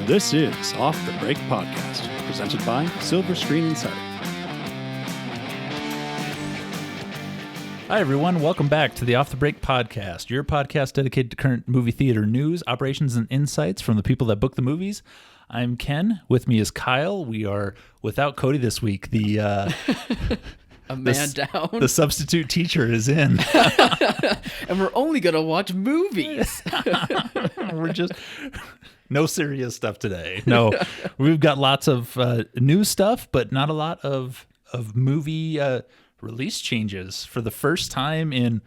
This is Off the Break Podcast, presented by Silver Screen Insider. Hi, everyone. Welcome back to the Off the Break Podcast, your podcast dedicated to current movie theater news, operations, and insights from the people that book the movies. I'm Ken. With me is Kyle. We are without Cody this week. A man down. The substitute teacher is in. And we're only going to watch movies. We're just... No serious stuff today. No, we've got lots of new stuff, but not a lot of movie release changes for the first time in,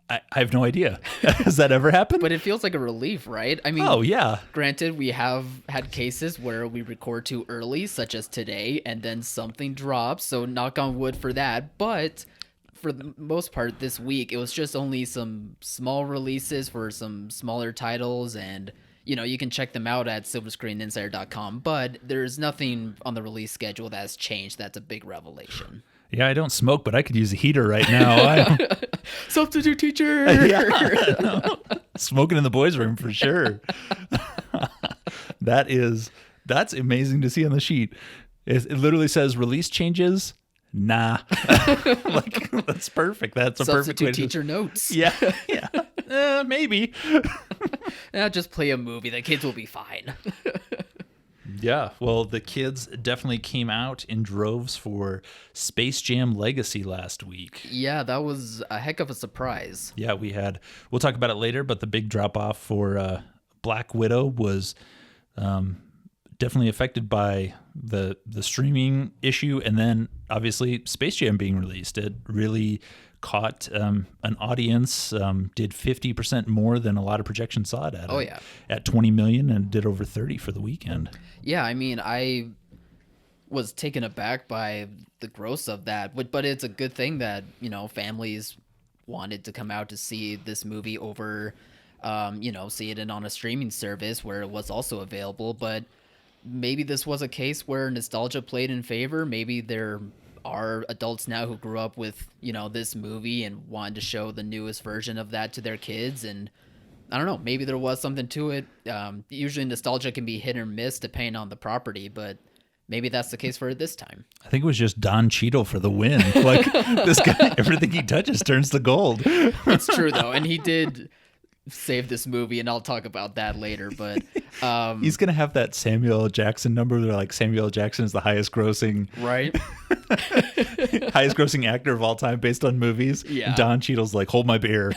I have no idea. Has that ever happened? But it feels like a relief, right? I mean, oh, yeah. Granted, we have had cases where we record too early, such as today, and then something drops. So knock on wood for that. But for the most part this week, it was just only some small releases for some smaller titles, and you know, you can check them out at silverscreeninsider.com, but there's nothing on the release schedule that has changed. That's a big revelation. Yeah, I don't smoke, but I could use a heater right now. Substitute teacher! Yeah, no. Smoking in the boys' room for sure. That's amazing to see on the sheet. It literally says release changes. Nah. Like, that's perfect. That's a perfect way to... Substitute teacher notes. Yeah. Maybe. Just play a movie. The kids will be fine. Yeah. Well, the kids definitely came out in droves for Space Jam Legacy last week. Yeah, that was a heck of a surprise. Yeah, we'll talk about it later, but the big drop off for Black Widow was definitely affected by the streaming issue, and then obviously Space Jam being released. It really caught an audience, did 50% more than a lot of projections saw it at. Oh, yeah. At 20 million, and did over 30 for the weekend. Yeah, I mean, I was taken aback by the gross of that, but it's a good thing that, you know, families wanted to come out to see this movie over, see it on a streaming service where it was also available. But maybe this was a case where nostalgia played in favor. Maybe there are adults now who grew up with, you know, this movie and wanted to show the newest version of that to their kids. And I don't know, maybe there was something to it. Usually nostalgia can be hit or miss depending on the property, but maybe that's the case for it this time. I think it was just Don Cheadle for the win. Like, this guy, everything he touches turns to gold. It's true, though. And he did save this movie, and I'll talk about that later. But he's going to have that Samuel L. Jackson number. They're like, Samuel L. Jackson is the highest grossing actor of all time based on movies. Yeah. And Don Cheadle's like, hold my beer.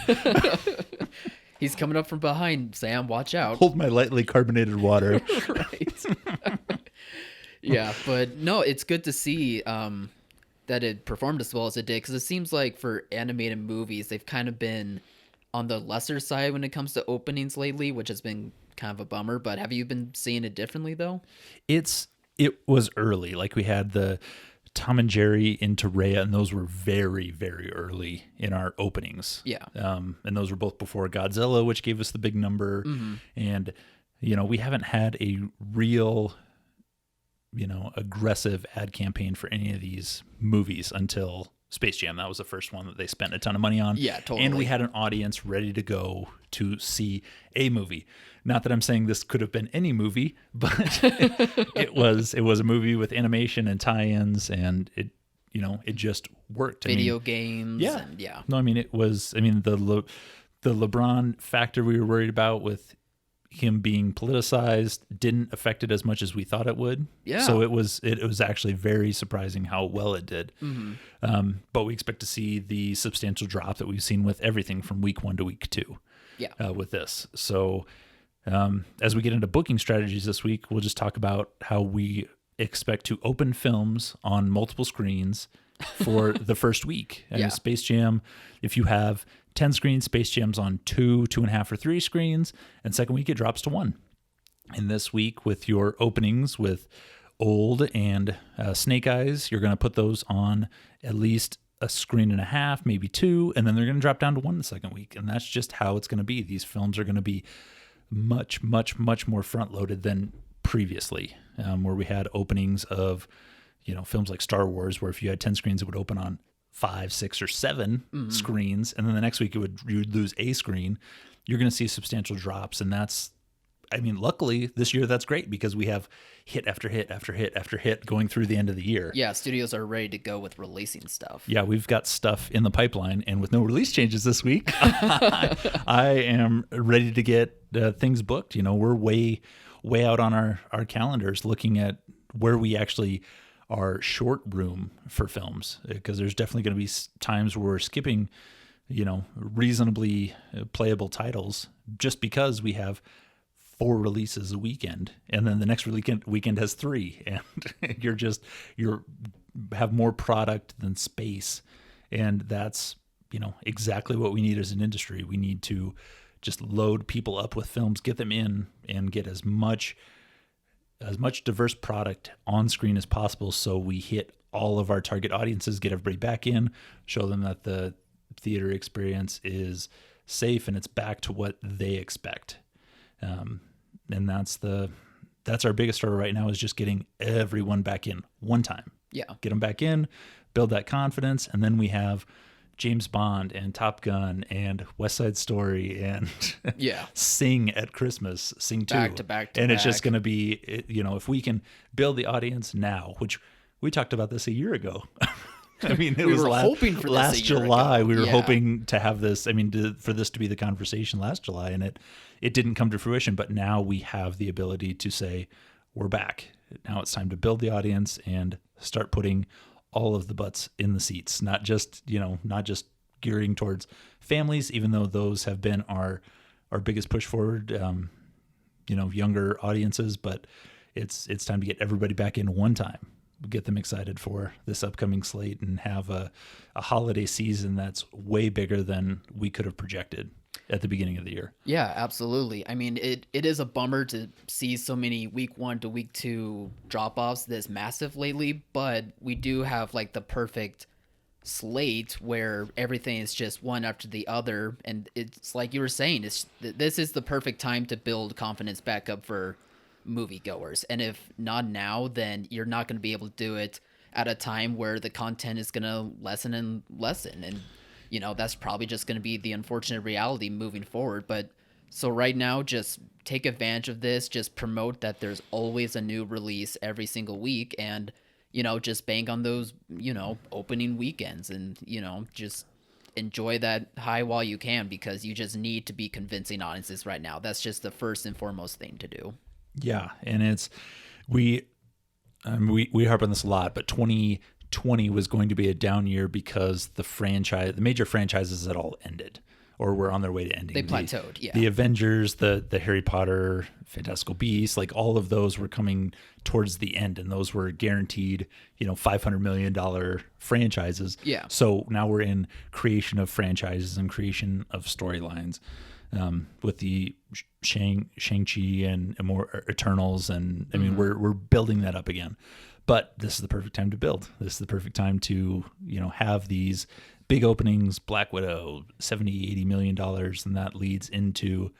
He's coming up from behind, Sam. Watch out. Hold my lightly carbonated water. Right. Yeah, but no, it's good to see that it performed as well as it did, because it seems like for animated movies, they've kind of been on the lesser side when it comes to openings lately, which has been kind of a bummer. But have you been seeing it differently, though? It was early. Like, we had the Tom and Jerry into Raya, and those were very, very early in our openings. Yeah. And those were both before Godzilla, which gave us the big number. Mm-hmm. And, you know, we haven't had a real, you know, aggressive ad campaign for any of these movies until Space Jam. That was the first one that they spent a ton of money on. Yeah, totally. And we had an audience ready to go to see a movie. Not that I'm saying this could have been any movie, but it was a movie with animation and tie-ins, and it just worked. Video games. Yeah. And yeah. No, the LeBron factor we were worried about with him being politicized didn't affect it as much as we thought it would. Yeah. So it was actually very surprising how well it did. Mm-hmm. But we expect to see the substantial drop that we've seen with everything from week 1 to week 2. Yeah. With this. So as we get into booking strategies this week, we'll just talk about how we expect to open films on multiple screens for the first week. And Space Jam, if you have 10 screens, Space Jam's on 2, 2.5, or 3 screens, and second week it drops to 1. And this week, with your openings with Old and Snake Eyes, you're going to put those on at least a screen and a half, maybe 2, and then they're going to drop down to 1 the second week. And that's just how it's going to be. These films are going to be much, much, much more front-loaded than previously, where we had openings of, you know, films like Star Wars, where if you had 10 screens, it would open on 5, 6, or 7 screens, and then the next week you'd lose a screen. You're going to see substantial drops, and that's I mean, luckily this year that's great because we have hit after hit after hit after hit going through the end of the year. Yeah, studios are ready to go with releasing stuff. Yeah, we've got stuff in the pipeline, and with no release changes this week, I am ready to get things booked. We're way out on our calendars looking at where we actually are short room for films, because there's definitely going to be times where we're skipping, reasonably playable titles just because we have 4 releases a weekend, and then the next weekend has 3, and you're have more product than space, and that's exactly what we need as an industry. We need to just load people up with films, get them in, and get as much diverse product on screen as possible, so we hit all of our target audiences, get everybody back in, show them that the theater experience is safe and it's back to what they expect. And that's our biggest struggle right now, is just getting everyone back in one time. Yeah. Get them back in, build that confidence, and then we have James Bond and Top Gun and West Side Story and Sing at Christmas, Sing 2. Back to back to and back. It's just going to be, if we can build the audience now, which we talked about this a year ago. I mean, we were hoping for this last a year July. ago. We were hoping to have this. I mean, for this to be the conversation last July, and it didn't come to fruition. But now we have the ability to say we're back. Now it's time to build the audience and start putting all of the butts in the seats. Not just gearing towards families, even though those have been our biggest push forward. Younger audiences, but it's time to get everybody back in one time. Get them excited for this upcoming slate and have a holiday season that's way bigger than we could have projected at the beginning of the year. Yeah, absolutely. I mean, it is a bummer to see so many week 1 to week 2 drop-offs this massive lately, but we do have like the perfect slate where everything is just one after the other, and it's like you were saying, this is the perfect time to build confidence back up for moviegoers. And if not now, then you're not going to be able to do it at a time where the content is going to lessen and lessen, and that's probably just going to be the unfortunate reality moving forward. But so right now, just take advantage of this, just promote that there's always a new release every single week, and just bank on those opening weekends, and just enjoy that high while you can, because you just need to be convincing audiences right now. That's just the first and foremost thing to do. Yeah, and it's we harp on this a lot, but 2020 was going to be a down year because the major franchises had all ended or were on their way to ending. They plateaued. Yeah, the Avengers, the Harry Potter, Fantastical Beasts, like all of those were coming towards the end, and those were guaranteed, $500 million franchises. Yeah. So now we're in creation of franchises and creation of storylines. With the Shang-Chi and more Eternals, and I mean we're building that up again. But this is the perfect time to build. This is the perfect time to have these big openings. Black Widow, $70-80 million, and that leads into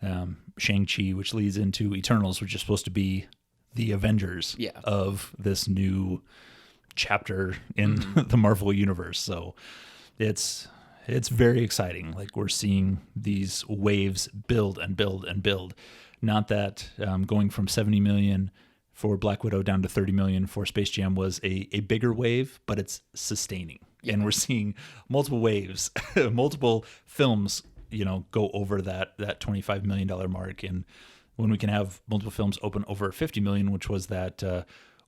Shang-Chi, which leads into Eternals, which is supposed to be the Avengers of this new chapter in the Marvel universe. So it's very exciting. Like, we're seeing these waves build and build and build. Not that going from 70 million for Black Widow down to 30 million for Space Jam was a bigger wave, but it's sustaining. Yeah. And we're seeing multiple waves, multiple films, go over that $25 million mark. And when we can have multiple films open over 50 million, which was that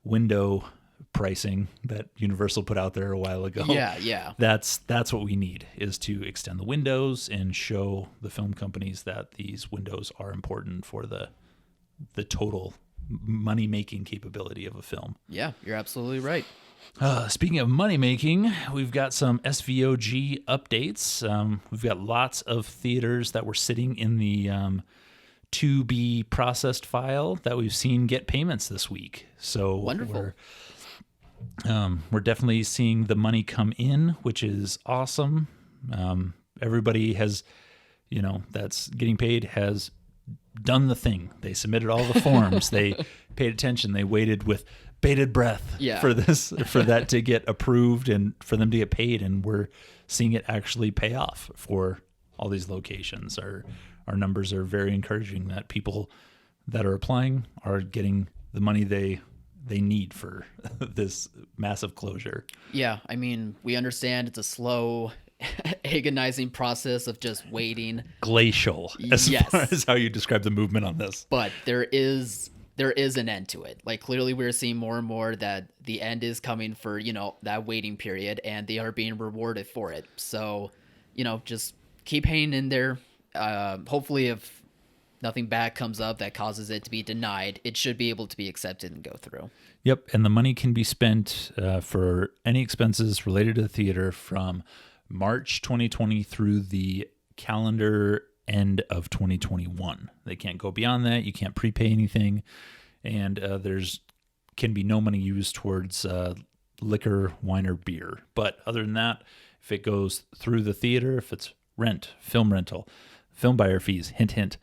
window pricing that Universal put out there a while ago. Yeah. That's what we need, is to extend the windows and show the film companies that these windows are important for the total money-making capability of a film. Yeah, you're absolutely right. Speaking of money-making, we've got some SVOG updates. We've got lots of theaters that were sitting in the to be processed file that we've seen get payments this week. So wonderful. We're definitely seeing the money come in, which is awesome. Everybody has, that's getting paid has done the thing. They submitted all the forms. They paid attention. They waited with bated breath for that to get approved and for them to get paid. And we're seeing it actually pay off for all these locations. Our our numbers are very encouraging that people that are applying are getting the money they need for this massive closure. Yeah, I mean, we understand it's a slow, agonizing process of just waiting. Glacial, as far as how you describe the movement on this. But there is an end to it. Like, clearly we're seeing more and more that the end is coming for, that waiting period, and they are being rewarded for it. So, just keep hanging in there. Hopefully if nothing bad comes up that causes it to be denied, it should be able to be accepted and go through. Yep, and the money can be spent for any expenses related to the theater from March 2020 through the calendar end of 2021. They can't go beyond that. You can't prepay anything, and there's can be no money used towards liquor, wine, or beer. But other than that, if it goes through the theater, if it's rent, film rental, film buyer fees, hint, hint,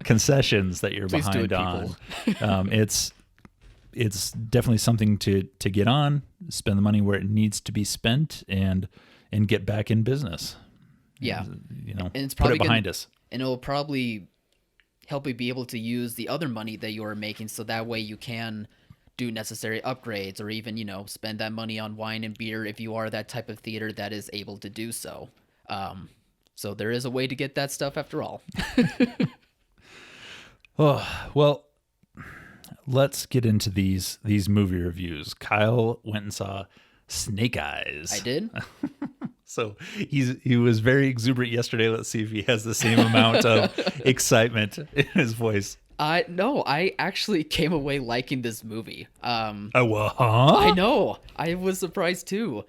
concessions that you're Please behind on, it's definitely something to get on, spend the money where it needs to be spent, and get back in business. Yeah. And it's put probably it behind us. And it'll probably help you be able to use the other money that you're making, so that way you can do necessary upgrades, or even, spend that money on wine and beer if you are that type of theater that is able to do so. So there is a way to get that stuff after all. Oh, well, let's get into these movie reviews. Kyle went and saw Snake Eyes. I did. So he was very exuberant yesterday. Let's see if he has the same amount of excitement in his voice. No, I actually came away liking this movie. Huh? I know. I was surprised too.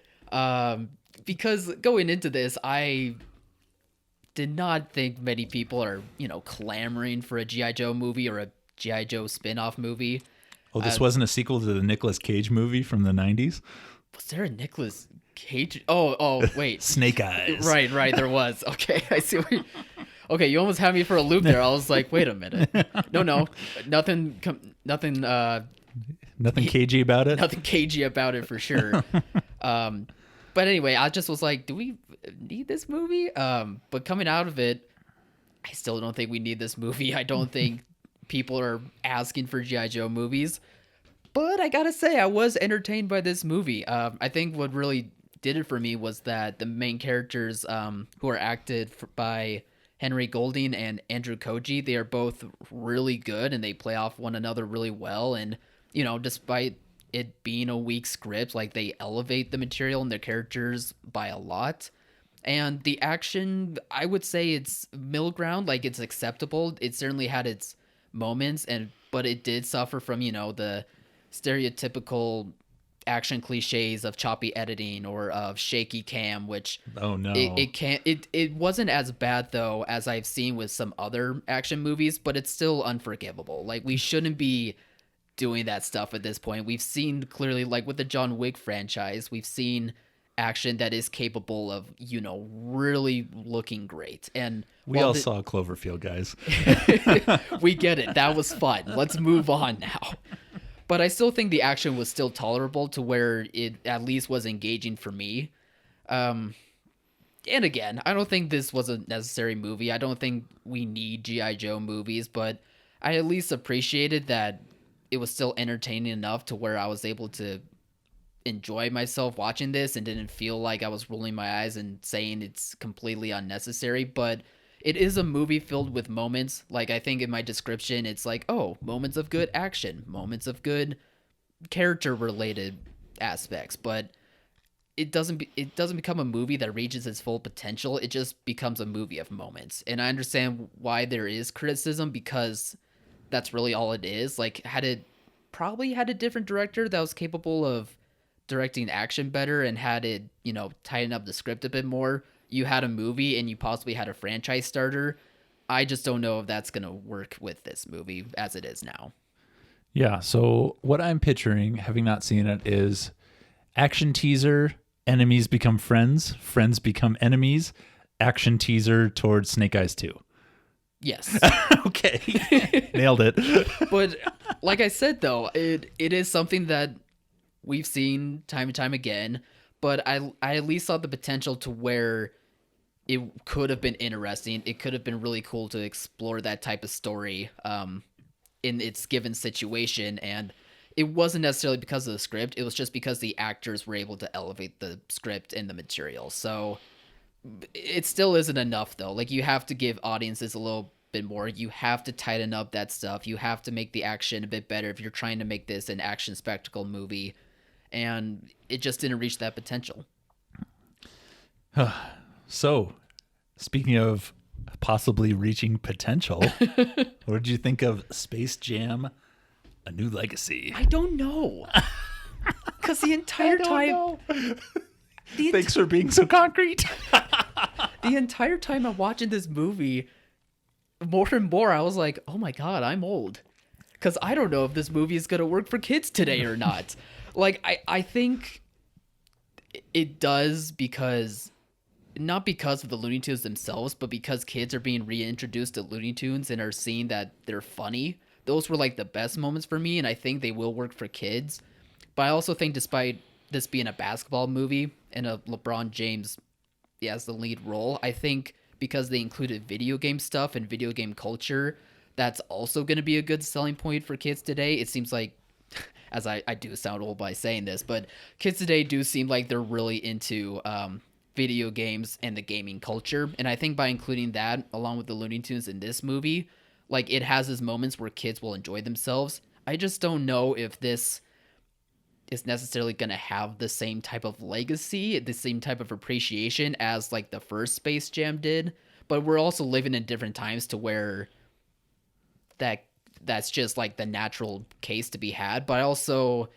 Because going into this, I did not think many people are, clamoring for a G.I. Joe movie or a G.I. Joe spin-off movie. Oh, this wasn't a sequel to the Nicolas Cage movie from the 90s? Was there a Nicolas Cage? Oh, wait. Snake Eyes. Right, there was. Okay, I see what Okay, you almost had me for a loop there. I was like, wait a minute. No, nothing cagey about it? Nothing cagey about it for sure. But anyway, I just was like, do we need this movie? But coming out of it, I still don't think we need this movie. I don't think people are asking for G.I. Joe movies. But I gotta say, I was entertained by this movie. I think what really did it for me was that the main characters, who are acted by Henry Golding and Andrew Koji, they are both really good, and they play off one another really well. And, despite it being a weak script, like, they elevate the material and their characters by a lot. And the action, I would say it's middle ground, like, it's acceptable. It certainly had its moments, but it did suffer from, the stereotypical action cliches of choppy editing or of shaky cam, which it wasn't as bad though as I've seen with some other action movies, but it's still unforgivable. Like, we shouldn't be doing that stuff at this point. We've seen clearly, like with the John Wick franchise, we've seen action that is capable of, really looking great. And we all saw Cloverfield, guys. We get it. That was fun. Let's move on now. But I still think the action was still tolerable to where it at least was engaging for me. And again, I don't think this was a necessary movie. I don't think we need G.I. Joe movies, but I at least appreciated that it was still entertaining enough to where I was able to enjoy myself watching this and didn't feel like I was rolling my eyes and saying it's completely unnecessary. But it is a movie filled with moments. Like, I think in my description, it's like, moments of good action, moments of good character-related aspects. But it doesn't become a movie that reaches its full potential. It just becomes a movie of moments. And I understand why there is criticism, because that's really all it is. Like, probably had a different director that was capable of directing action better and had it, tighten up the script a bit more, you had a movie and you possibly had a franchise starter. I just don't know if that's going to work with this movie as it is now. Yeah, so what I'm picturing, having not seen it, is action teaser, enemies become friends, friends become enemies, action teaser towards Snake Eyes 2. Yes. Okay. Nailed it. But like I said, though, it is something that we've seen time and time again, but I at least saw the potential to where it could have been interesting. It could have been really cool to explore that type of story in its given situation. And it wasn't necessarily because of the script. It was just because the actors were able to elevate the script and the material. So it still isn't enough, though. Like, you have to give audiences a little bit more. You have to tighten up that stuff. You have to make the action a bit better if you're trying to make this an action spectacle movie. And it just didn't reach that potential. So, speaking of possibly reaching potential, what did you think of Space Jam: A New Legacy? I don't know. Because the entire time... Thanks for being so concrete. The entire time I'm watching this movie, more and more, I was like, oh my God, I'm old. Because I don't know if this movie is going to work for kids today or not. Like, I think it does because... Not because of the Looney Tunes themselves, but because kids are being reintroduced to Looney Tunes and are seeing that they're funny. Those were like the best moments for me, and I think they will work for kids. But I also think despite this being a basketball movie and a LeBron James as the lead role, I think because they included video game stuff and video game culture, that's also going to be a good selling point for kids today. It seems like, as I do sound old by saying this, but kids today do seem like they're really into video games and the gaming culture. And I think by including that along with the Looney Tunes in this movie, like, it has its moments where kids will enjoy themselves. I just don't know if this is necessarily going to have the same type of legacy, the same type of appreciation as like the first Space Jam did. But we're also living in different times to where that's just like the natural case to be had. But I also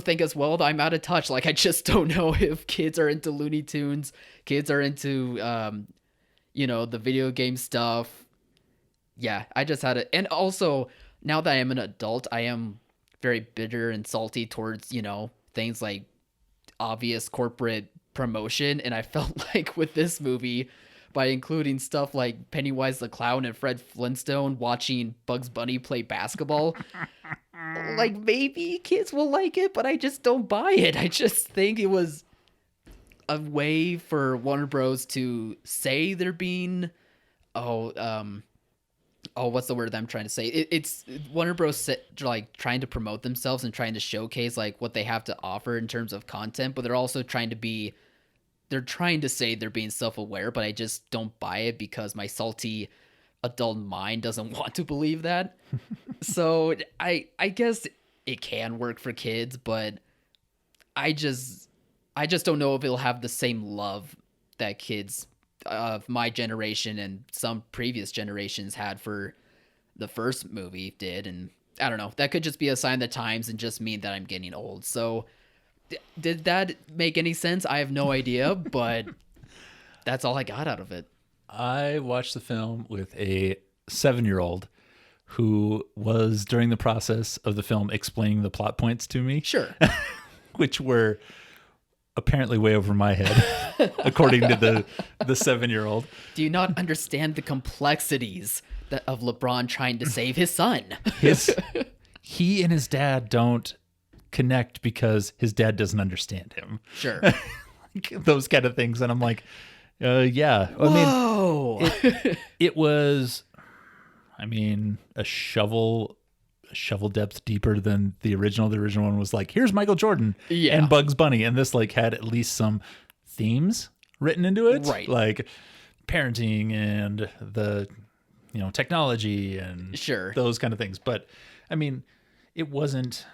think as well that I'm out of touch. Like, I just don't know if kids are into Looney Tunes, kids are into, the video game stuff. Yeah, I just had it. And also, now that I am an adult, I am very bitter and salty towards, things like obvious corporate promotion. And I felt like with this movie, by including stuff like Pennywise the Clown and Fred Flintstone watching Bugs Bunny play basketball, like, maybe kids will like it, but I just don't buy it. I just think it was a way for Warner Bros. To say they're being, what's the word that I'm trying to say? It's Warner Bros. Like, trying to promote themselves and trying to showcase like what they have to offer in terms of content, but they're also trying to say they're being self-aware, but I just don't buy it because my salty adult mind doesn't want to believe that. So I guess it can work for kids, but I just don't know if it'll have the same love that kids of my generation and some previous generations had for the first movie did. And I don't know, that could just be a sign of the times and just mean that I'm getting old. So did that make any sense? I have no idea, but that's all I got out of it. I watched the film with a 7-year-old who was, during the process of the film, explaining the plot points to me. Sure. Which were apparently way over my head, according to the 7-year-old. Do you not understand the complexities of LeBron trying to save his son? He and his dad don't connect because his dad doesn't understand him. Sure. Those kind of things. And I'm like, yeah. Whoa. I mean, it was, a shovel depth deeper than the original. The original one was like, here's Michael Jordan and Bugs Bunny. And this like had at least some themes written into it. Right. Like parenting and the, technology and those kind of things. But I mean, it wasn't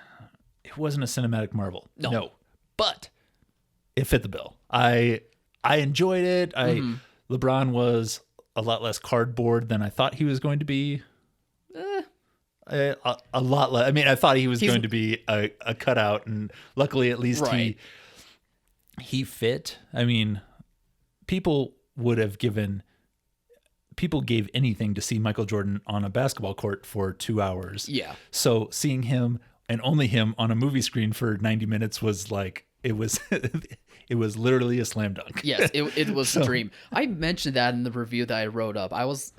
a cinematic marvel. No. But it fit the bill. I enjoyed it. LeBron was a lot less cardboard than I thought he was going to be. A lot less. I thought he's going to be a cutout, and luckily, at least he fit. People gave anything to see Michael Jordan on a basketball court for 2 hours. Yeah. So seeing him and only him on a movie screen for 90 minutes was like, it was it was literally a slam dunk. Yes, it was a dream. I mentioned that in the review that I wrote up. I was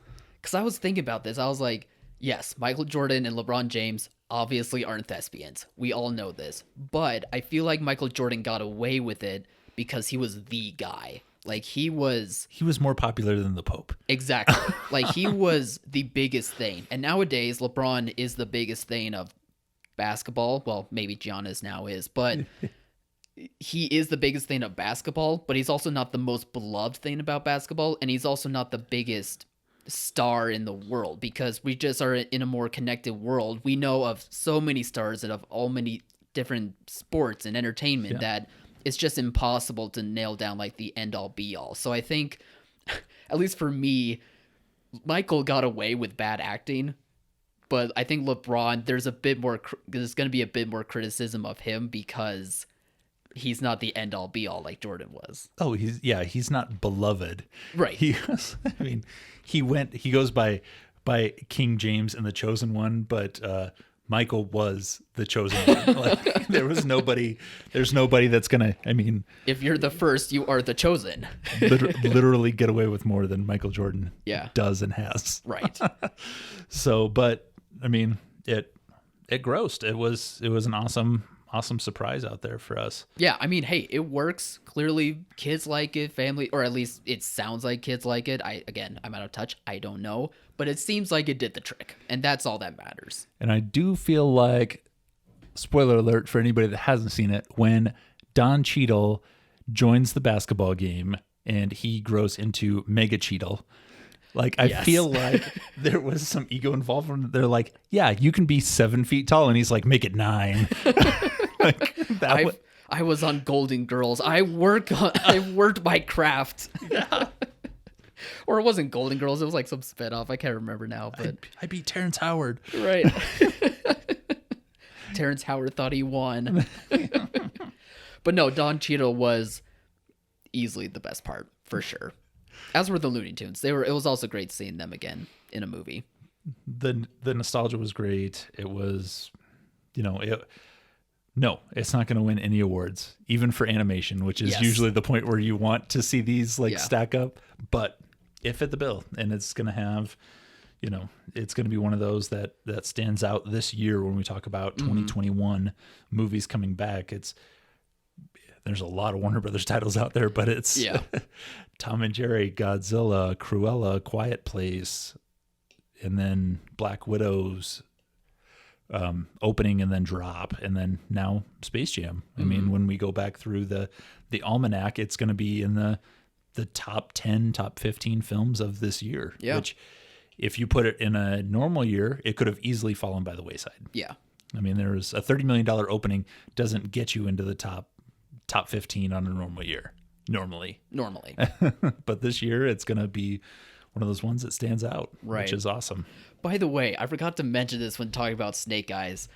thinking about this. I was like, yes, Michael Jordan and LeBron James obviously aren't thespians. We all know this. But I feel like Michael Jordan got away with it because he was the guy. Like he was more popular than the Pope. exactly like he was the biggest thing. And nowadays LeBron is the biggest thing of basketball. Well, maybe Giannis now is, but he is the biggest thing of basketball, but he's also not the most beloved thing about basketball, and he's also not the biggest star in the world because we just are in a more connected world. We know of so many stars and of all many different sports and entertainment that it's just impossible to nail down like the end all be all. So I think, at least for me, Michael got away with bad acting, but I think LeBron, there's going to be a bit more criticism of him because he's not the end all be all like Jordan was. Oh, he's not beloved. Right. He goes by King James and the Chosen One, but Michael was the chosen one. Like, there's nobody that's gonna, if you're the first, you are the chosen. literally get away with more than Michael Jordan does and has. Right. So, but it grossed. It was an awesome surprise out there for us. Yeah, hey, it works. Clearly, kids like it, family, or at least it sounds like kids like it. I'm out of touch. I don't know. But it seems like it did the trick, and that's all that matters. And I do feel like, spoiler alert for anybody that hasn't seen it, when Don Cheadle joins the basketball game and he grows into Mega Cheadle, like, I feel like there was some ego involved. They're like, yeah, you can be 7 feet tall. And he's like, make it 9. I was on Golden Girls. I worked my craft. Yeah. Or it wasn't Golden Girls. It was like some spinoff. I can't remember now. But I beat Terrence Howard. Right. Terrence Howard thought he won. But no, Don Cheadle was easily the best part, for sure. As were the Looney Tunes. It was also great seeing them again in a movie. The nostalgia was great. It was, no, it's not going to win any awards, even for animation, which is usually the point where you want to see these stack up. But it fit the bill, and it's going to have, it's going to be one of those that stands out this year when we talk about 2021 movies coming back. There's a lot of Warner Brothers titles out there, but it's Tom and Jerry, Godzilla, Cruella, Quiet Place, and then Black Widow's opening and then drop, and then now Space Jam. When we go back through the almanac, it's going to be in the top 10, top 15 films of this year, which if you put it in a normal year, it could have easily fallen by the wayside. Yeah. There's a $30 million opening doesn't get you into the top 15 on a normal year. Normally. But this year it's going to be one of those ones that stands out, which is awesome. By the way, I forgot to mention this when talking about Snake Eyes.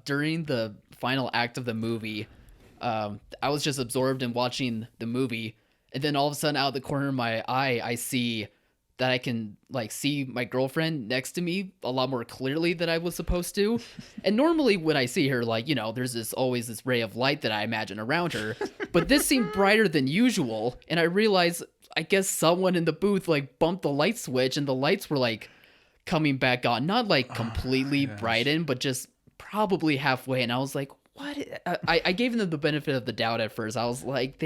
During the final act of the movie, I was just absorbed in watching the movie, and then all of a sudden, out of the corner of my eye, I see that I can see my girlfriend next to me a lot more clearly than I was supposed to. And normally when I see her, there's always this ray of light that I imagine around her, but this seemed brighter than usual. And I realized, I guess someone in the booth bumped the light switch, and the lights were coming back on, not completely brightened, but just probably halfway. And I was like, what? I gave them the benefit of the doubt at first. I was like,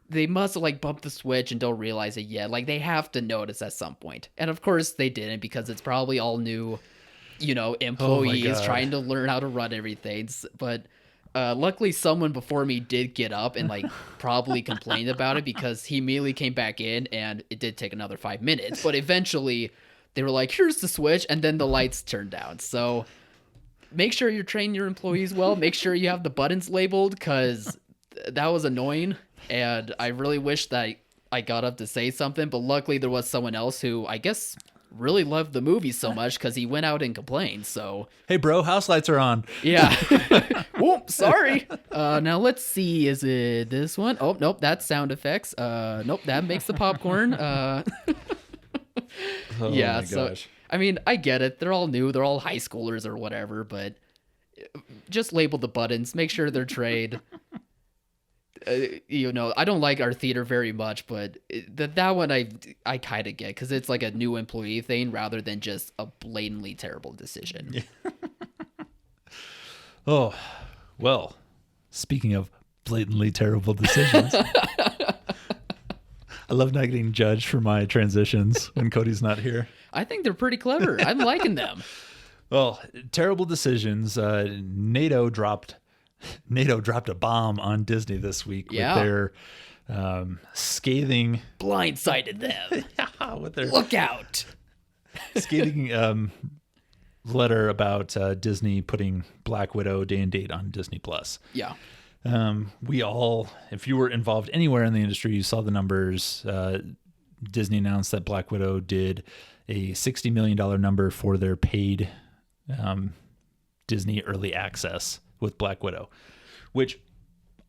they must have bumped the switch and don't realize it yet. They have to notice at some point. And of course they didn't, because it's probably all new, employees trying to learn how to run everything. But luckily someone before me did get up and probably complained about it, because he immediately came back in, and it did take another 5 minutes. But eventually they were like, here's the switch, and then the lights turned down. So make sure you're training your employees well. Make sure you have the buttons labeled, because that was annoying. And I really wish that I got up to say something, but luckily there was someone else who I guess really loved the movie so much, because he went out and complained. So, hey bro, house lights are on. Yeah. Whoop, sorry. Now let's see. Is it this one? Oh, nope. That's sound effects. Nope. That makes the popcorn. Oh yeah. My gosh. I get it. They're all new. They're all high schoolers or whatever, but just label the buttons. Make sure they're trained. I don't like our theater very much, but that one I kind of get, because it's a new employee thing rather than just a blatantly terrible decision. Yeah. Oh, well, speaking of blatantly terrible decisions, I love not getting judged for my transitions when Cody's not here. I think they're pretty clever. I'm liking them. Well, terrible decisions. NATO dropped a bomb on Disney this week with their scathing, blindsided them. with their look out, scathing letter about Disney putting Black Widow day and date on Disney Plus. Yeah. We all, if you were involved anywhere in the industry, you saw the numbers. Disney announced that Black Widow did a $60 million number for their paid Disney early access with Black Widow, which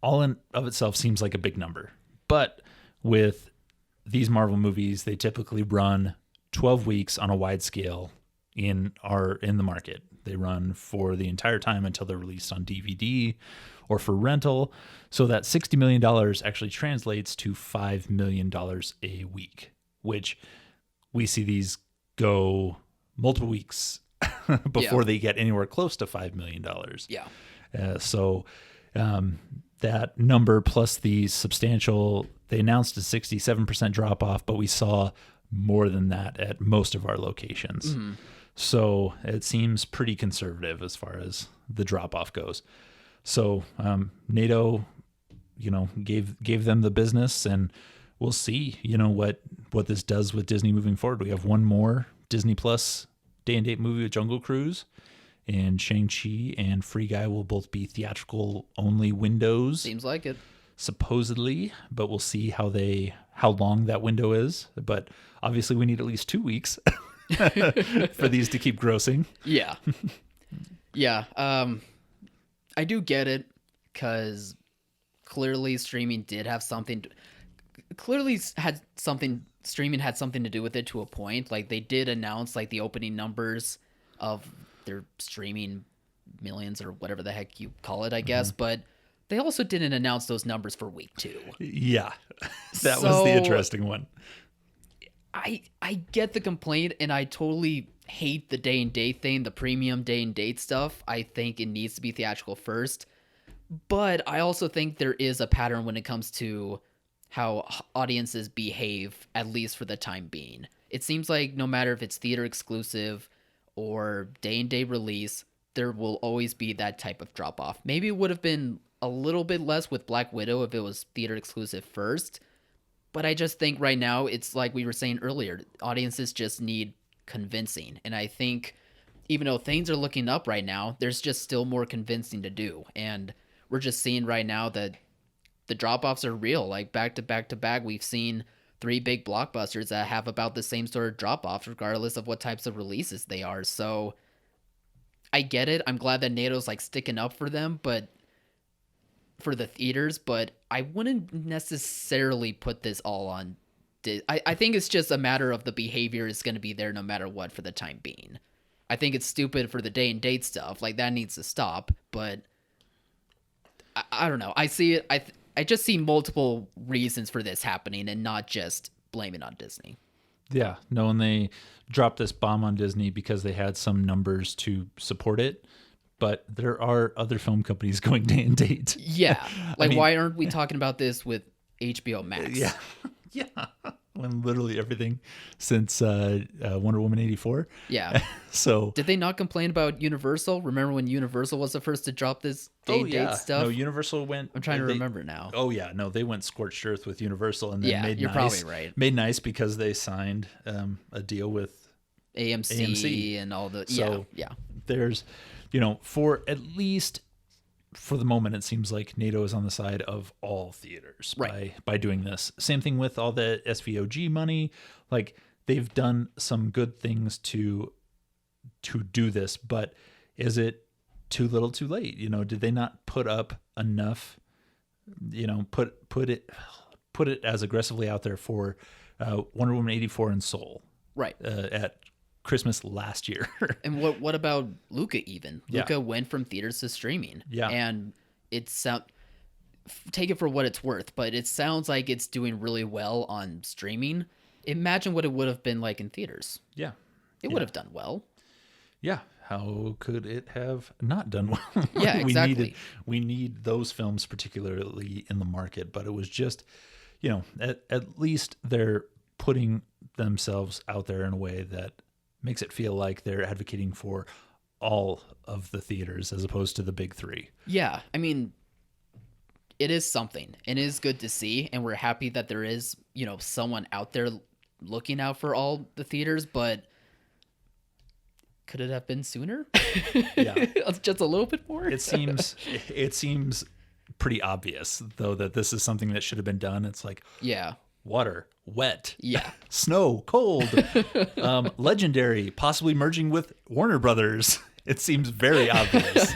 all in of itself seems like a big number. But with these Marvel movies, they typically run 12 weeks on a wide scale in the market. They run for the entire time until they're released on DVD or for rental. So that $60 million actually translates to $5 million a week, which we see these go multiple weeks before they get anywhere close to $5 million. Yeah. So that number plus the substantial, they announced a 67% drop off, but we saw more than that at most of our locations. Mm-hmm. So it seems pretty conservative as far as the drop off goes. So NATO, gave them the business, and we'll see, what this does with Disney moving forward. We have one more Disney Plus day and date movie with Jungle Cruise, and Shang-Chi and Free Guy will both be theatrical only windows. Seems like it. Supposedly, but we'll see how long that window is. But obviously we need at least 2 weeks for these to keep grossing. Yeah. Yeah. I do get it, because clearly streaming had something to do with it to a point. Like, they did announce like the opening numbers of their streaming millions or whatever the heck you call it, I guess. But they also didn't announce those numbers for week 2. Yeah. That was the interesting one. I get the complaint, and I totally hate the day and date thing, the premium day and date stuff. I think it needs to be theatrical first. But I also think there is a pattern when it comes to how audiences behave, at least for the time being. It seems like no matter if it's theater exclusive or day and date release, there will always be that type of drop off. Maybe it would have been a little bit less with Black Widow if it was theater exclusive first. But I just think right now, it's like we were saying earlier, audiences just need convincing. And I think even though things are looking up right now, there's just still more convincing to do. And we're just seeing right now that the drop-offs are real. Like, back to back to back, we've seen 3 big blockbusters that have about the same sort of drop-offs, regardless of what types of releases they are. So I get it. I'm glad that NATO's like sticking up for them, but for the theaters, but I wouldn't necessarily put this all on. I think it's just a matter of the behavior is going to be there no matter what for the time being. I think it's stupid for the day and date stuff. Like, that needs to stop, but I don't know. I see it. I just see multiple reasons for this happening and not just blame it on Disney. Yeah. No, and they dropped this bomb on Disney because they had some numbers to support it. But there are other film companies going day and date. Yeah. Like, why aren't we talking about this with HBO Max? Yeah. Yeah. When literally everything since Wonder Woman 84. Yeah. So did they not complain about Universal? Remember when Universal was the first to drop this day and date stuff? No, Universal went. I'm trying to remember now. Oh yeah, no, they went scorched earth with Universal, and then made you're nice. Probably right. Made nice because they signed a deal with AMC and all the. So yeah. There's, for at least for the moment, it seems like NATO is on the side of all theaters by doing this. Same thing with all the SVOG money. Like, they've done some good things to do this, but is it too little too late? Did they not put up enough, put it as aggressively out there for Wonder Woman 84 and Soul at Christmas last year. And what about Luca even? Luca went from theaters to streaming. Yeah. And take it for what it's worth, but it sounds like it's doing really well on streaming. Imagine what it would have been like in theaters. Yeah. It would have done well. Yeah. How could it have not done well? Yeah, exactly. We need those films particularly in the market, but it was just, at least they're putting themselves out there in a way that makes it feel like they're advocating for all of the theaters as opposed to the big three. Yeah, I mean, it is something. It is good to see, and we're happy that there is, someone out there looking out for all the theaters, but could it have been sooner? Yeah. Just a little bit more? It seems pretty obvious, though, that this is something that should have been done. It's like, yeah, water, wet, yeah, snow, cold, legendary, possibly merging with Warner Brothers. It seems very obvious.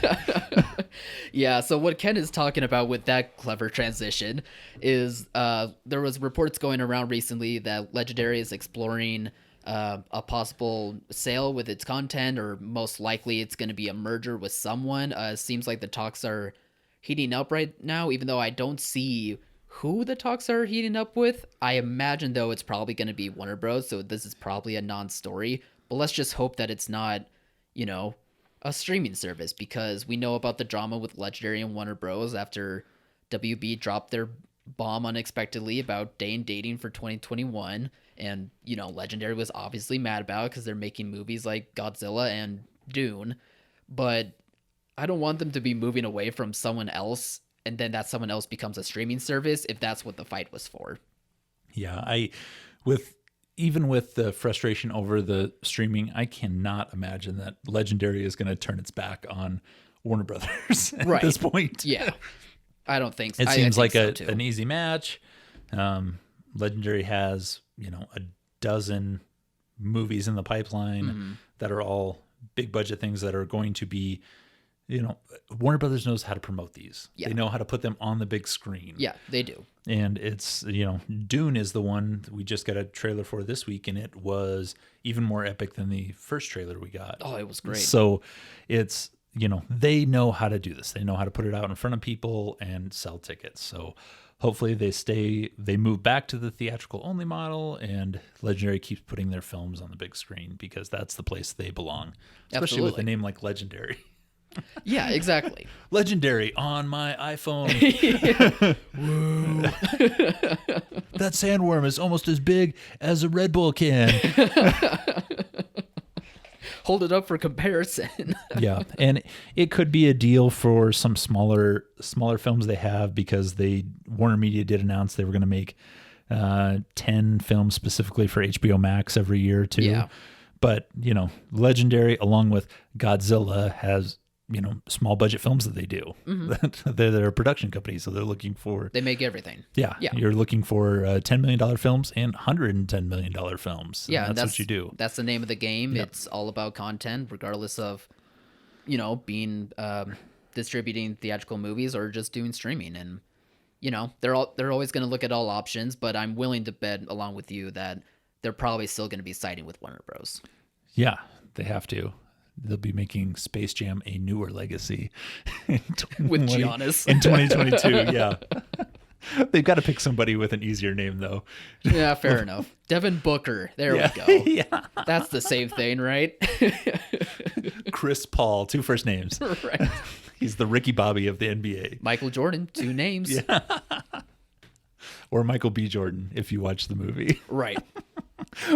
Yeah, so what Ken is talking about with that clever transition is there was reports going around recently that Legendary is exploring a possible sale with its content, or most likely it's going to be a merger with someone. Seems like the talks are heating up right now, even though I don't see who the talks are heating up with. I imagine, though, it's probably going to be Warner Bros., so this is probably a non-story. But let's just hope that it's not, a streaming service, because we know about the drama with Legendary and Warner Bros. After WB dropped their bomb unexpectedly about Dane dating for 2021. And, Legendary was obviously mad about it because they're making movies like Godzilla and Dune. But I don't want them to be moving away from someone else, and then that someone else becomes a streaming service if that's what the fight was for. Yeah, even with the frustration over the streaming, I cannot imagine that Legendary is going to turn its back on Warner Brothers at this point. Yeah, I don't think so. It seems like so an easy match. Legendary has, a dozen movies in the pipeline that are all big budget things that are going to be, Warner Brothers knows how to promote these. Yeah. They know how to put them on the big screen. Yeah, they do. And it's, Dune is the one we just got a trailer for this week, and it was even more epic than the first trailer we got. Oh, it was great. So it's, they know how to do this. They know how to put it out in front of people and sell tickets. So hopefully they move back to the theatrical only model, and Legendary keeps putting their films on the big screen, because that's the place they belong, especially with a name like Legendary. Yeah, exactly. Legendary on my iPhone. That sandworm is almost as big as a Red Bull can. Hold it up for comparison. Yeah, and it could be a deal for some smaller films they have, because Warner Media did announce they were going to make 10 films specifically for HBO Max every year too. Yeah. But, Legendary, along with Godzilla, has small budget films that they do. They're a production company, so they're looking for... They make everything. Yeah. You're looking for $10 million films and $110 million films. Yeah, that's what you do. That's the name of the game. Yep. It's all about content, regardless of, being distributing theatrical movies or just doing streaming. And, they're always going to look at all options, but I'm willing to bet, along with you, that they're probably still going to be siding with Warner Bros. Yeah, they have to. They'll be making Space Jam a newer legacy with Giannis in 2022. Yeah, they've got to pick somebody with an easier name, though. Yeah, fair enough. Devin Booker. There we go. Yeah, that's the same thing, right? Chris Paul, 2 first names. Right. He's the Ricky Bobby of the NBA. Michael Jordan, 2 names. Yeah. Or Michael B. Jordan, if you watch the movie. Right.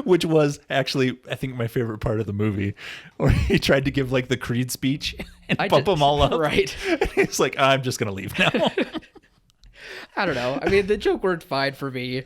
Which was actually, I think, my favorite part of the movie, where he tried to give the Creed speech and pump them all up. Right. And he's like, I'm just going to leave now. I don't know. I mean, the joke worked fine for me.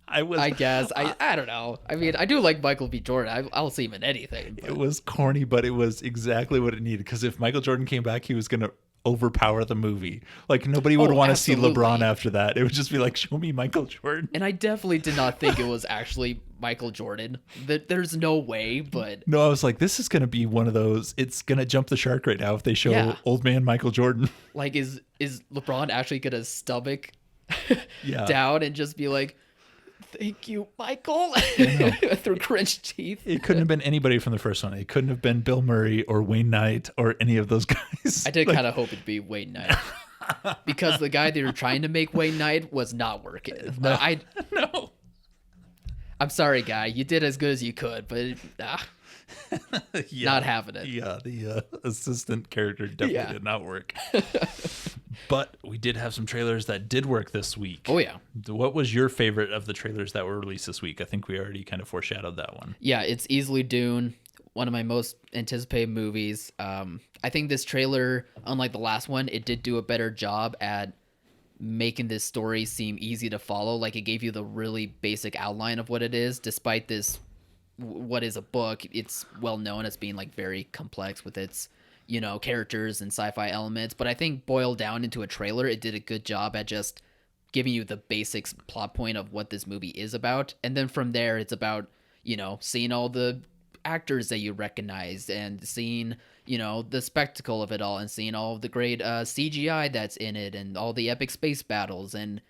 I guess. I don't know. I mean, I do like Michael B. Jordan. I'll see him in anything. But... It was corny, but it was exactly what it needed. Because if Michael Jordan came back, he was going to overpower the movie. Nobody would want to see LeBron after that. It would just be like, show me Michael Jordan. And I definitely did not think it was actually Michael Jordan. There's no way, but... No, I was like, this is going to be one of those, it's going to jump the shark right now if they show old man Michael Jordan. Is LeBron actually going to stomach down and just be like, thank you, Michael, through clenched teeth? It couldn't have been anybody from the first one. It couldn't have been Bill Murray or Wayne Knight or any of those guys. I did kind of hope it'd be Wayne Knight, because the guy they were trying to make Wayne Knight was not working. No. I'm sorry, guy. You did as good as you could, but not having it. Yeah, the assistant character definitely did not work. But we did have some trailers that did work this week. Oh, yeah. What was your favorite of the trailers that were released this week? I think we already kind of foreshadowed that one. Yeah, it's easily Dune, one of my most anticipated movies. I think this trailer, unlike the last one, it did do a better job at making this story seem easy to follow. Like, it gave you the really basic outline of what it is, despite this, what is a book. It's well known as being like very complex with its, you know, characters and sci-fi elements. But I think boiled down into a trailer, it did a good job at just giving you the basics plot point of what this movie is about. And then from there, it's about, you know, seeing all the actors that you recognize and seeing, you know, the spectacle of it all and seeing all of the great CGI that's in it and all the epic space battles. And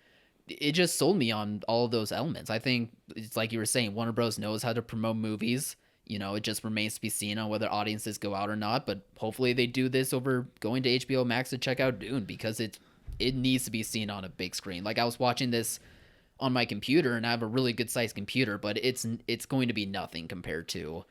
it just sold me on all of those elements. I think it's like you were saying, Warner Bros. Knows how to promote movies. You know, it just remains to be seen on whether audiences go out or not. But hopefully they do this over going to HBO Max to check out Dune, because it needs to be seen on a big screen. Like, I was watching this on my computer, and I have a really good sized computer, but it's going to be nothing compared to,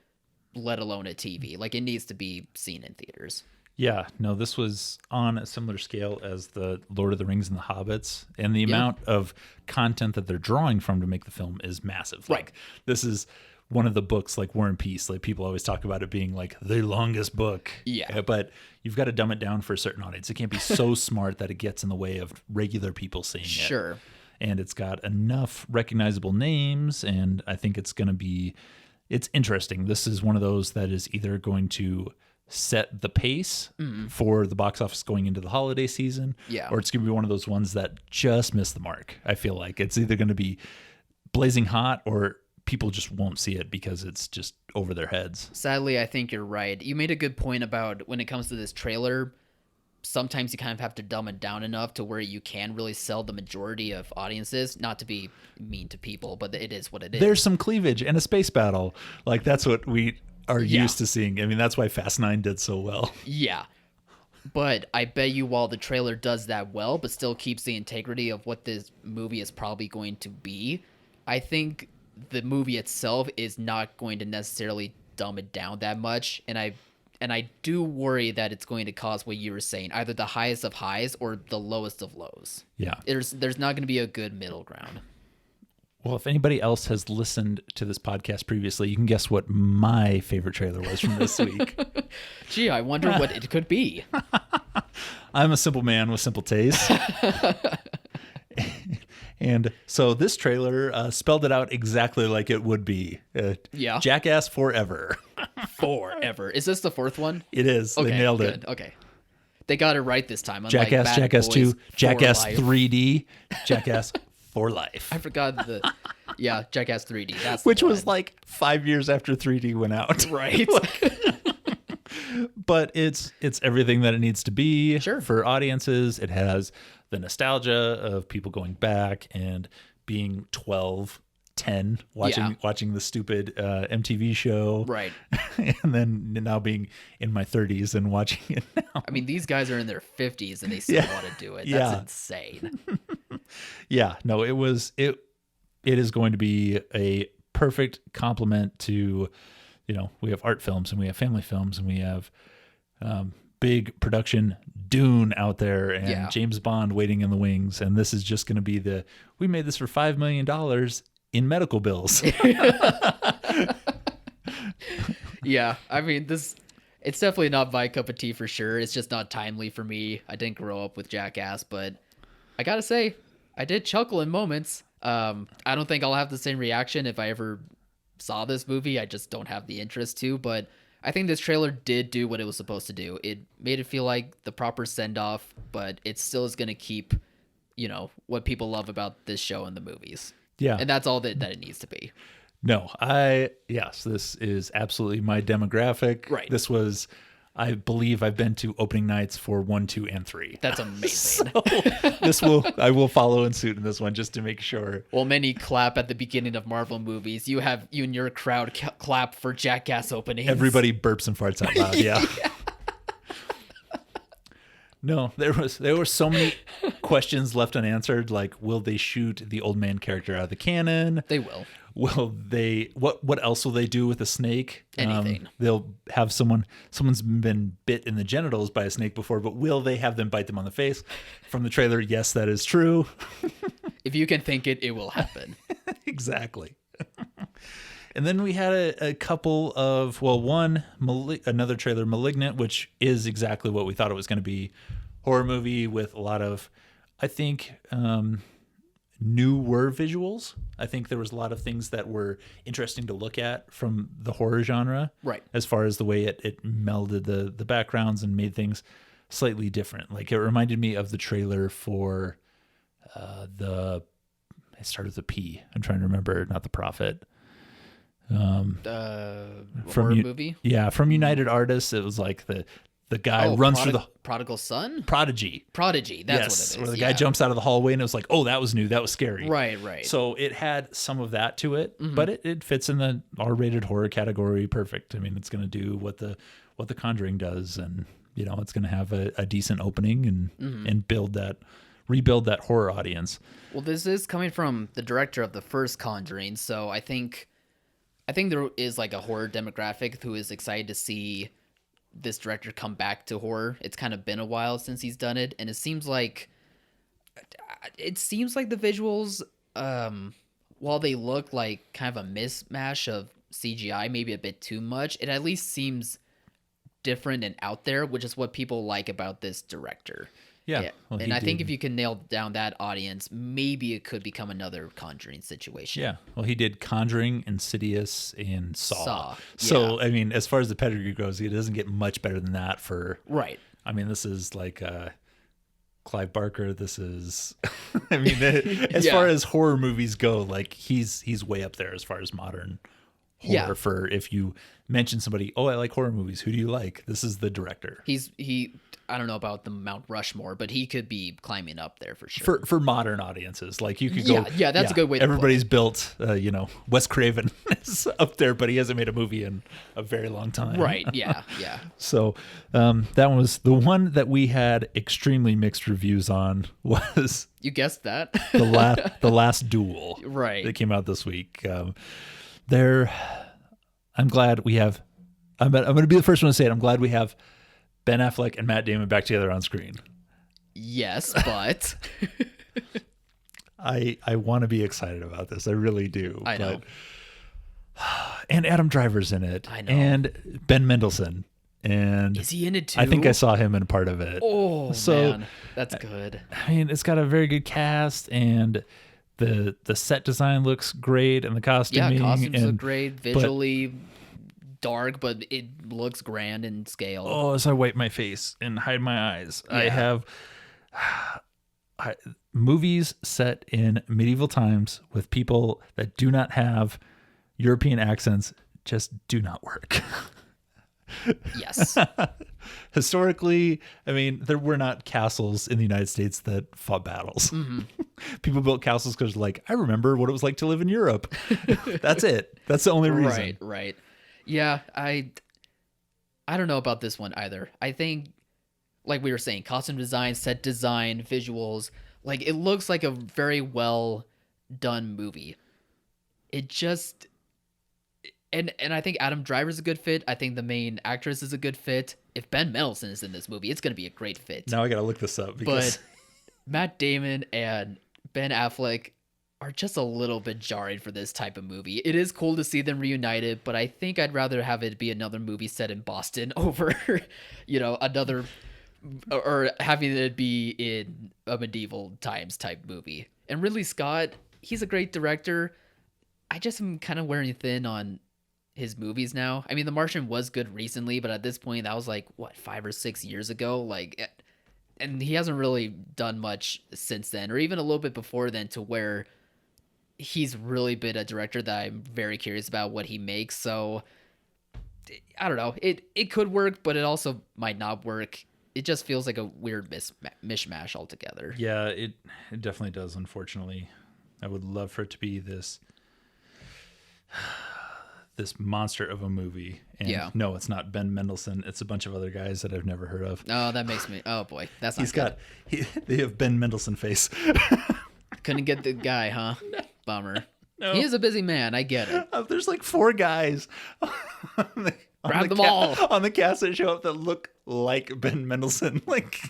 let alone a TV. Like, it needs to be seen in theaters. Yeah, no, this was on a similar scale as the Lord of the Rings and the Hobbits, and the amount of content that they're drawing from to make the film is massive. Right. Like, this is one of the books, like War and Peace. Like, people always talk about it being like the longest book. Yeah. But you've got to dumb it down for a certain audience. It can't be so smart that it gets in the way of regular people seeing it. Sure. And it's got enough recognizable names, and I think it's going to be, it's interesting. This is one of those that is either going to set the pace for the box office going into the holiday season, or it's going to be one of those ones that just miss the mark. I feel like it's either going to be blazing hot or people just won't see it because it's just over their heads. Sadly, I think you're right. You made a good point about when it comes to this trailer, sometimes you kind of have to dumb it down enough to where you can really sell the majority of audiences. Not to be mean to people, but it is what it is. There's some cleavage and a space battle. Like, that's what we are used to seeing. I mean, that's why Fast 9 did so well. Yeah. But I bet you while the trailer does that well, but still keeps the integrity of what this movie is probably going to be, I think the movie itself is not going to necessarily dumb it down that much. And I do worry that it's going to cause what you were saying, either the highest of highs or the lowest of lows. Yeah. There's not going to be a good middle ground. Well, if anybody else has listened to this podcast previously, you can guess what my favorite trailer was from this week. Gee, I wonder what it could be. I'm a simple man with simple tastes. And so this trailer spelled it out exactly like it would be. Jackass forever. Forever. Is this the fourth one? It is. Okay, they nailed good. it. Okay. They got it right this time. Jackass, Bad Jackass Boys 2, for Jackass Life. 3D, Jackass for life. I forgot Jackass 3D. That's Which was like 5 years after 3D went out. right. But it's everything that it needs to be for audiences. It has the nostalgia of people going back and being 12, 10, watching the stupid MTV show. Right. And then now being in my 30s and watching it now. I mean, these guys are in their 50s and they still want to do it. That's insane. Yeah. No, it is going to be a perfect complement to, you know, we have art films and we have family films and we have big production Dune out there and James Bond waiting in the wings. And this is just going to be we made this for $5 million in medical bills. Yeah. I mean, it's definitely not my cup of tea for sure. It's just not timely for me. I didn't grow up with Jackass, but I gotta say, I did chuckle in moments. I don't think I'll have the same reaction if I ever saw this movie. I just don't have the interest to, but I think this trailer did do what it was supposed to do. It made it feel like the proper send-off, but it still is going to keep, you know, what people love about this show and the movies. Yeah. And that's all that it needs to be. No, this is absolutely my demographic. Right. This was, I believe I've been to opening nights for 1, 2, and 3. That's amazing. So I will follow in suit in this one just to make sure. Well, many clap at the beginning of Marvel movies. You and your crowd clap for Jackass openings. Everybody burps and farts out loud. Yeah. No, there were so many questions left unanswered. Like, will they shoot the old man character out of the cannon? They will. Will they? What else will they do with a snake? Anything. They'll have someone's been bit in the genitals by a snake before, but will they have them bite them on the face? From the trailer, yes, that is true. If you can think it, it will happen. Exactly. And then we had a couple of, another trailer, Malignant, which is exactly what we thought it was going to be. Horror movie with a lot of, I think, newer visuals. I think there was a lot of things that were interesting to look at from the horror genre. Right. As far as the way it melded the backgrounds and made things slightly different. Like, it reminded me of the trailer for it started with a P. I'm trying to remember, not The Prophet. Horror movie? Yeah, from United Artists. It was like the guy runs through the Prodigal Son? Prodigy. That's Yes, what it is. where the guy jumps out of the hallway and it was like, oh, that was new, that was scary. Right. So it had some of that to it, but it fits in the R-rated horror category perfect. I mean, it's going to do what the Conjuring does, and it's going to have a decent opening and rebuild that horror audience. Well, this is coming from the director of the first Conjuring, so I think there is like a horror demographic who is excited to see this director come back to horror. It's kind of been a while since he's done it, and it seems like the visuals, while they look like kind of a mismatch of CGI, maybe a bit too much, it at least seems different and out there, which is what people like about this director. Yeah. Well, and I think if you can nail down that audience, maybe it could become another Conjuring situation. Yeah. Well, he did Conjuring, Insidious, and Saw. So, yeah. I mean, as far as the pedigree goes, it doesn't get much better than that for... Right. I mean, this is like Clive Barker. This is... I mean, as far as horror movies go, like, he's way up there as far as modern horror. For if you mention somebody, oh, I like horror movies, who do you like? This is the director. I don't know about the Mount Rushmore, but he could be climbing up there for sure. For modern audiences, like you could go. Yeah, that's a good way to everybody's built, Wes Craven is up there, but he hasn't made a movie in a very long time. Right, yeah. So that one was the one that we had extremely mixed reviews on. Was you guessed that? the last Duel, right? That came out this week. I'm glad we have. I'm going to be the first one to say it. I'm glad we have Ben Affleck and Matt Damon back together on screen. Yes, but I want to be excited about this. I really do. I know. And Adam Driver's in it. I know. And Ben Mendelsohn. And is he in it too? I think I saw him in part of it. Oh, man. That's good. I mean, it's got a very good cast, and the set design looks great, and the costuming. Yeah, costumes look great. Visually dark, but it looks grand in scale. Oh, as I wipe my face and hide my eyes, yeah. I have movies set in medieval times with people that do not have European accents just do not work. Yes. Historically, I mean, there were not castles in the United States that fought battles. People built castles because, like, I remember what it was like to live in Europe. That's it. That's the only reason. Right. Yeah, I don't know about this one either. I think, like we were saying, costume design, set design, visuals, like, it looks like a very well done movie. It just, and I think Adam Driver's a good fit. I think the main actress is a good fit. If Ben Mendelsohn is in this movie, it's going to be a great fit. Now I got to look this up because... But Matt Damon and Ben Affleck are just a little bit jarring for this type of movie. It is cool to see them reunited, but I think I'd rather have it be another movie set in Boston over, another, or having it be in a medieval times type movie. And Ridley Scott, he's a great director. I just am kind of wearing thin on his movies now. I mean, The Martian was good recently, but at this point, that was like, 5 or 6 years ago? Like, and he hasn't really done much since then, or even a little bit before then, to where he's really been a director that I'm very curious about what he makes. So I don't know. It could work, but it also might not work. It just feels like a weird mishmash altogether. Yeah, it definitely does, unfortunately. I would love for it to be this this monster of a movie. And Yeah. no, it's not Ben Mendelsohn. It's a bunch of other guys that I've never heard of. Oh, that makes me. Oh boy, that's not He's good. they have Ben Mendelsohn face. Couldn't get the guy, huh? Bummer. No. He is a busy man. I get it. There's like 4 guys Grab them all. on the cast that show up that look like Ben Mendelsohn, like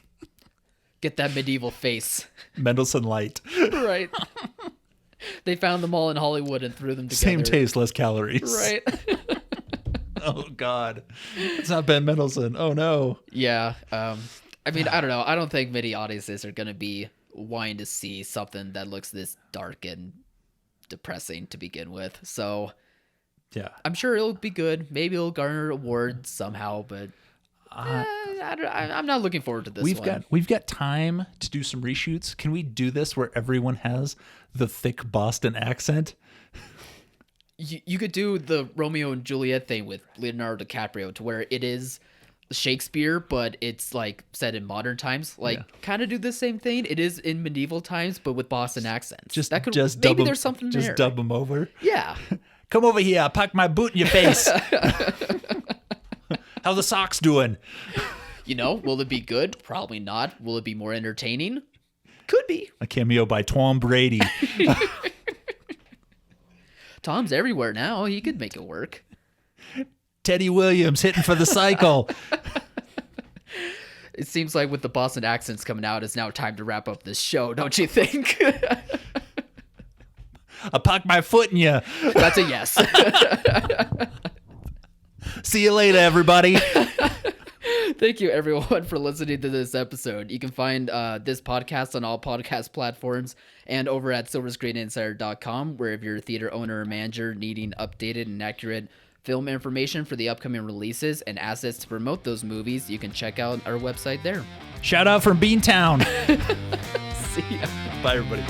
Get that medieval face. Mendelsohn light. Right. They found them all in Hollywood and threw them together. Same taste, less calories. Right. Oh God, it's not Ben Mendelsohn. Oh no. Yeah. I mean, I don't know. I don't think many audiences are going to be wanting to see something that looks this dark and depressing to begin with. So Yeah. I'm sure it'll be good. Maybe it'll garner awards somehow, but I'm not looking forward to this one. We've got time to do some reshoots. Can we do this where everyone has the thick Boston accent? You could do the Romeo and Juliet thing with Leonardo DiCaprio to where it is Shakespeare, but it's like set in modern times. Like kind of do the same thing. It is in medieval times, but with Boston accents. Maybe there's something there. Just dub them over. Yeah. Come over here. I'll pack my boot in your face. How the socks doing? Will it be good? Probably not. Will it be more entertaining? Could be. A cameo by Tom Brady. Tom's everywhere now. He could make it work. Teddy Williams hitting for the cycle. It seems like with the Boston accents coming out, it's now time to wrap up this show, don't you think? I pack my foot in you. That's a yes. See you later, everybody. Thank you, everyone, for listening to this episode. You can find this podcast on all podcast platforms and over at silverscreeninsider.com, where if you're a theater owner or manager needing updated and accurate film information for the upcoming releases and assets to promote those movies, you can check out our website there. Shout out from Beantown. See ya. Bye, everybody.